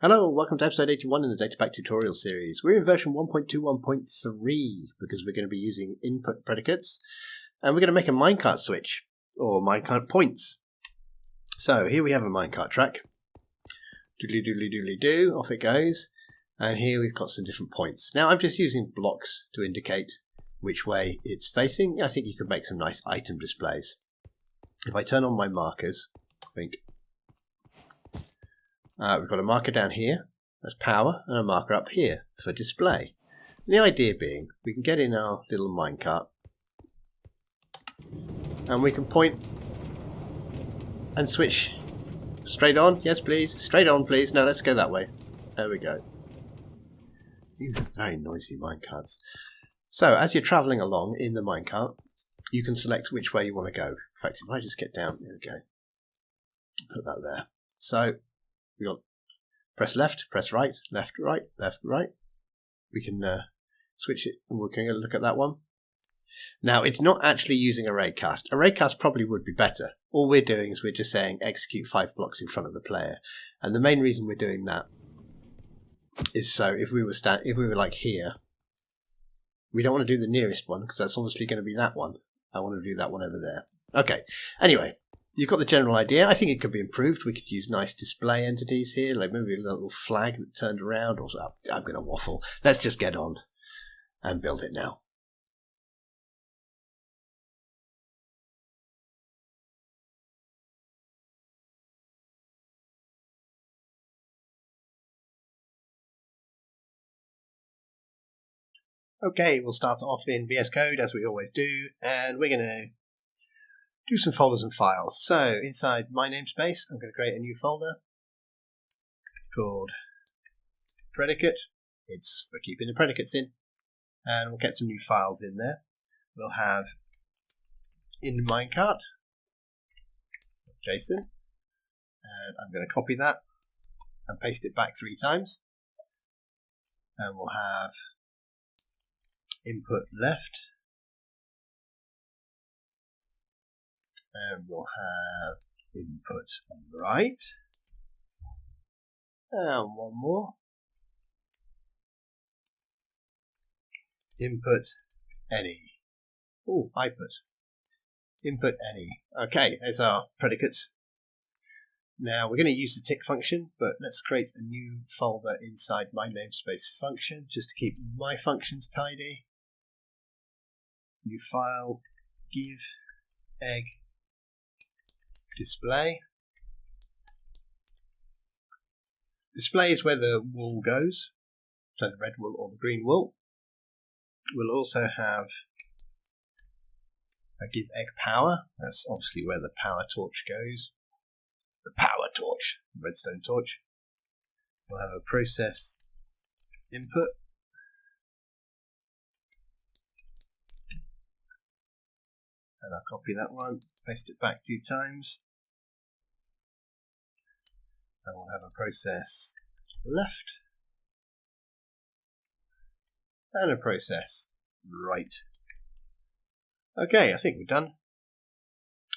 Hello, welcome to episode 81 in the Datapack tutorial series. We're in version 1.21.3 because we're going to be using input predicates and we're going to make a minecart switch or minecart points. So here we have a minecart track. Doodly doodly doodly doo, off it goes. And here we've got some different points. Now I'm just using blocks to indicate which way it's facing. I think you could make some nice item displays. If I turn on my markers, think. We've got a marker down here, that's power, and a marker up here for display. And the idea being, we can get in our little minecart and we can point and switch straight on. Yes, please. Straight on, please. No, let's go that way. There we go. These are very noisy minecarts. So, as you're travelling along in the minecart, you can select which way you want to go. In fact, if I just get down, there we go. Put that there. So, we got press left, press right, left, right, left, right. We can switch it and we're going to look at that one. Now, it's not actually using a raycast. A raycast probably would be better. All we're doing is we're just saying execute 5 blocks in front of the player. And the main reason we're doing that is so if we were like here, we don't want to do the nearest one because that's obviously going to be that one. I want to do that one over there. Okay, anyway. You've got the general idea. I think it could be improved. We could use nice display entities here, like maybe a little flag that turned around. Or I'm going to waffle. Let's just get on and build it now. Okay, we'll start off in VS Code as we always do, and we're going to do some folders and files. So inside my namespace, I'm going to create a new folder called Predicate. It's for keeping the predicates in. And we'll get some new files in there. We'll have in Minecart, JSON. And I'm going to copy that and paste it back 3 times. And we'll have input left. And we'll have input right. And one more. Input any. Oh, I put. Input any. Okay, there's our predicates. Now we're going to use the tick function, but let's create a new folder inside my namespace function just to keep my functions tidy. New file, give egg display. Display is where the wool goes, so the red wool or the green wool. We'll also have a give egg power. That's obviously where the power torch goes. The power torch, redstone torch. We'll have a process input. And I'll copy that one, paste it back 2 times. And we'll have a process left. And a process right. Okay, I think we're done.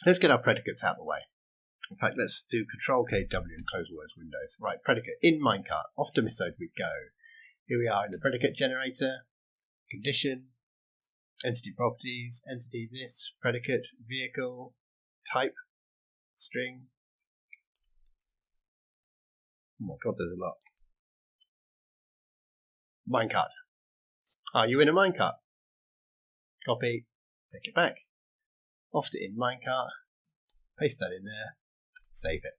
Let's get our predicates out of the way. In fact, let's do Control-K-W and close all those windows. Right, predicate in Minecart. Off to Misode we go. Here we are in the predicate generator. Condition. Entity properties, entity this, predicate, vehicle, type, string. Oh my god, there's a lot. Minecart. Are you in a minecart? Copy, take it back. Off to in minecart, paste that in there, save it,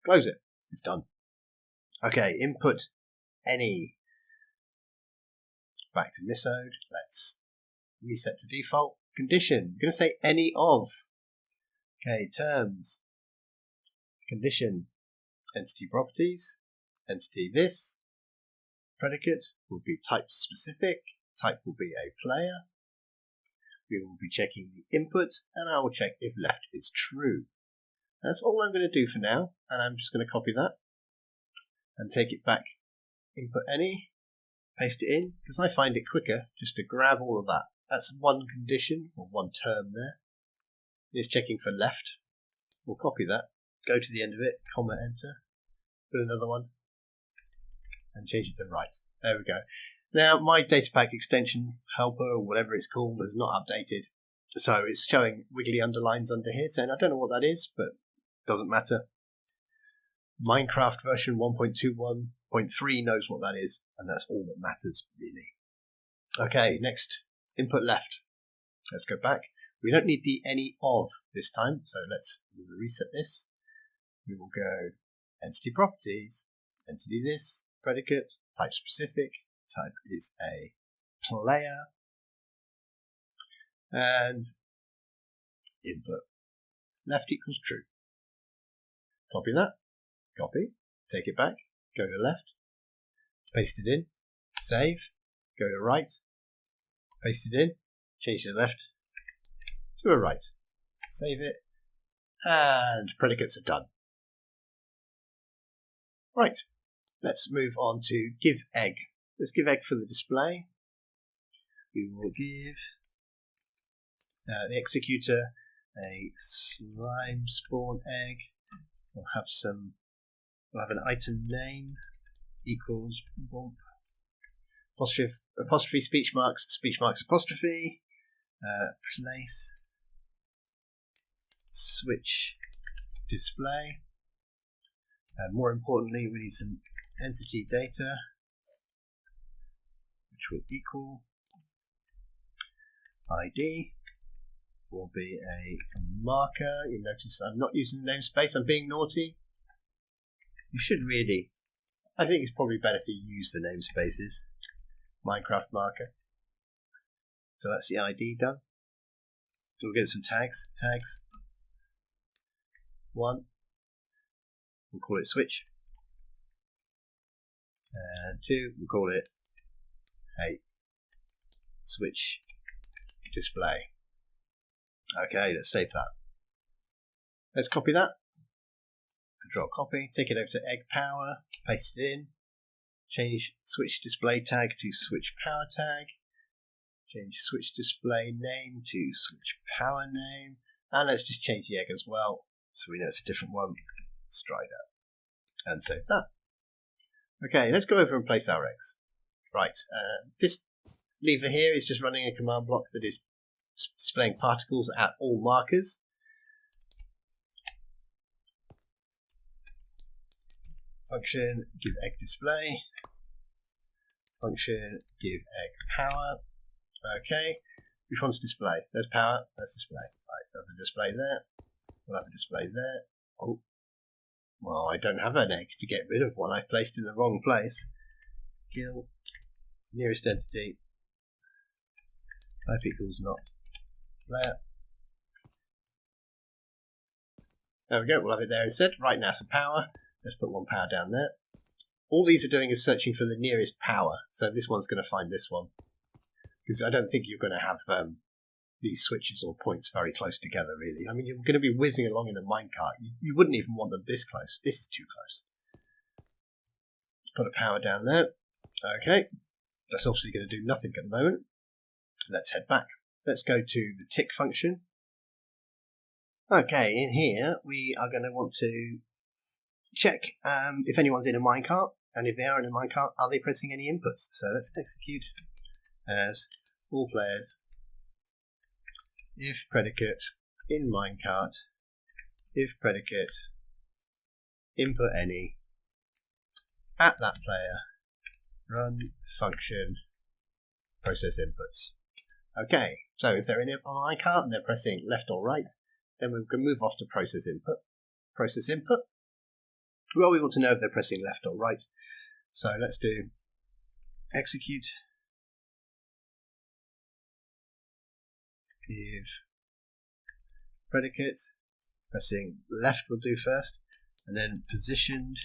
close it, it's done. Okay, input any. Back to Misode, let's reset to default. Condition. I'm going to say any of. Okay, terms. Condition. Entity properties. Entity this. Predicate will be type specific. Type will be a player. We will be checking the input and I will check if left is true. That's all I'm going to do for now, and I'm just going to copy that and take it back. Input any. Paste it in because I find it quicker just to grab all of that. That's one condition, or one term there. It's checking for left. We'll copy that, go to the end of it, comma, enter, put another one, and change it to right. There we go. Now my Datapack extension helper, or whatever it's called, is not updated. So it's showing wiggly underlines under here saying I don't know what that is, but it doesn't matter. Minecraft version 1.21.3 knows what that is, and that's all that matters, really. Okay, next, input left. Let's go back. We don't need the any of this time, so let's reset this. We will go entity properties, entity this, predicate, type specific, type is a player, and input left equals true. Copy that, copy, take it back, go to left, paste it in, save, go to right, paste it in, change to left to a right, save it, and predicates are done. Right, let's move on to give egg. Let's give egg for the display. We will give the executor a slime spawn egg. We'll have an item name equals bump, apostrophe speech marks apostrophe, place switch display, and more importantly we need some entity data which will equal ID will be a marker. You notice I'm not using the namespace, I'm being naughty. You should really, I think it's probably better to use the namespaces. Minecraft marker. So that's the ID done. So we'll get some tags. Tags 1. We'll call it switch. And 2, we'll call it a switch display. Okay, let's save that. Let's copy that. Control copy, take it over to egg power, paste it in, change switch display tag to switch power tag, change switch display name to switch power name, and let's just change the egg as well so we know it's a different one. Let's try that and save that. Okay, let's go over and place our eggs. Right, this lever here is just running a command block that is displaying particles at all markers. Function give egg display. Function give egg power. Okay, which one's display? There's power, that's display. Right, we'll have a display there. We'll have a display there. Oh, well, I don't have an egg to get rid of one. I've placed in the wrong place. Kill nearest entity. Type equals not player. There we go, we'll have it there instead. Right now, some power. Let's put one power down there. All these are doing is searching for the nearest power. So this one's going to find this one. Because I don't think you're going to have these switches or points very close together, really. I mean, you're going to be whizzing along in a minecart. You wouldn't even want them this close. This is too close. Let's put a power down there. Okay. That's obviously going to do nothing at the moment. Let's head back. Let's go to the tick function. Okay, in here we are going to want to check if anyone's in a minecart, and if they are in a minecart, are they pressing any inputs? So let's execute as all players if predicate in minecart, if predicate input any at that player, run function process inputs. Okay, so if they're in a minecart and they're pressing left or right, then we can move off to process input. Process input. Well, we want to know if they're pressing left or right. So let's do execute if predicate pressing left will do first, and then positioned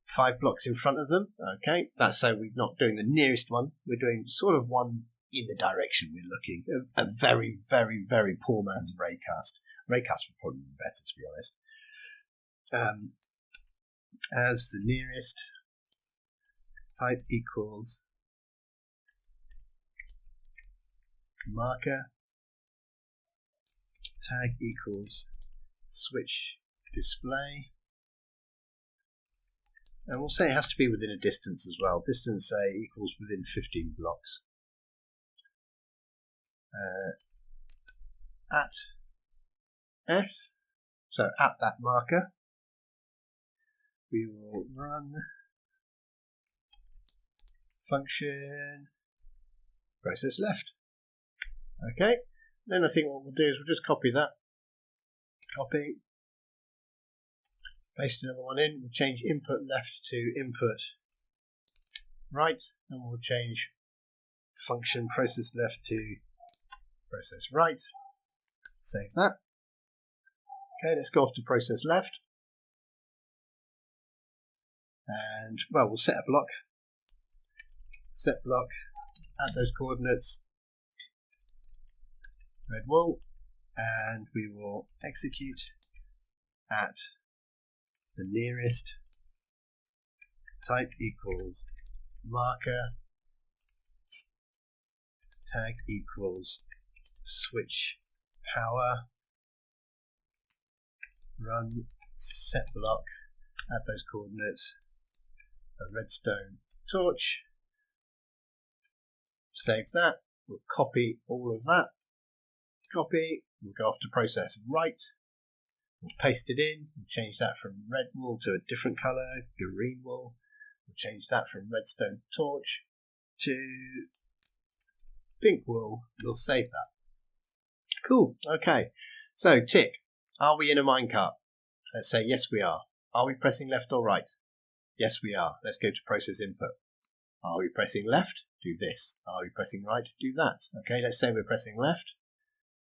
5 blocks in front of them. Okay, that's so we're not doing the nearest one, we're doing sort of one in the direction we're looking. A very, very, very poor man's raycast. Raycast would probably be better, to be honest. As the nearest, type equals marker, tag equals switch display, And we'll say it has to be within a distance as well. Distance, say, equals within 15 blocks. At S, so at that marker, we will run function process left. Okay, then I think what we'll do is we'll just copy that. Copy. Paste another one in. We'll change input left to input right, and we'll change function process left to process right. Save that. Okay, let's go off to process left. And, well, we'll set a block. Set block at those coordinates. Red wool. And we will execute at the nearest type equals marker, tag equals switch power, run set block at those coordinates, a redstone torch. Save that. We'll copy all of that. Copy. We'll go off to process right. We'll paste it in. We'll change that from red wool to a different colour, green wool. We'll change that from redstone torch to pink wool. We'll save that. Cool. Okay. So tick. Are we in a minecart? Let's say yes we are. Are we pressing left or right? Yes we are. Let's go to process input. Are we pressing left? Do this. Are we pressing right? Do that. Okay, let's say we're pressing left.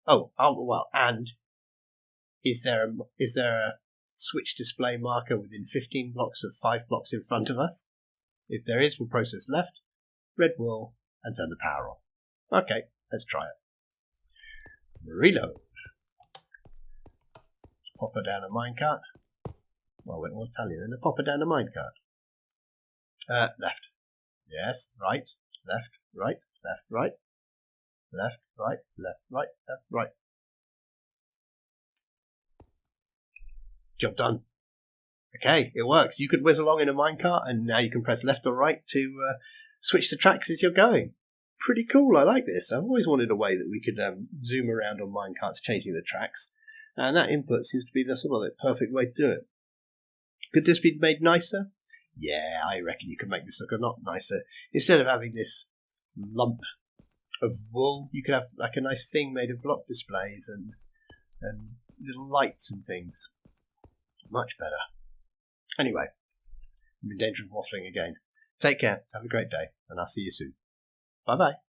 Oh well, and is there a switch display marker within 15 blocks of 5 blocks in front of us? If there is, we'll process left, red wool, and turn the power on. Okay, let's try it. Reload. Pop her down a minecart. Well, it was Italian, and pop her down a minecart. Left. Yes, right, left, right, left, right, left, right, left, right, left, right. Job done. Okay, it works. You could whiz along in a minecart, and now you can press left or right to switch the tracks as you're going. Pretty cool. I like this. I've always wanted a way that we could zoom around on minecarts, changing the tracks, and that input seems to be the sort of the perfect way to do it. Could this be made nicer? Yeah, I reckon you can make this look a lot nicer. Instead of having this lump of wool, you could have like a nice thing made of block displays and little lights and things. Much better. Anyway, I'm in danger of waffling again. Take care, have a great day, and I'll see you soon. Bye bye.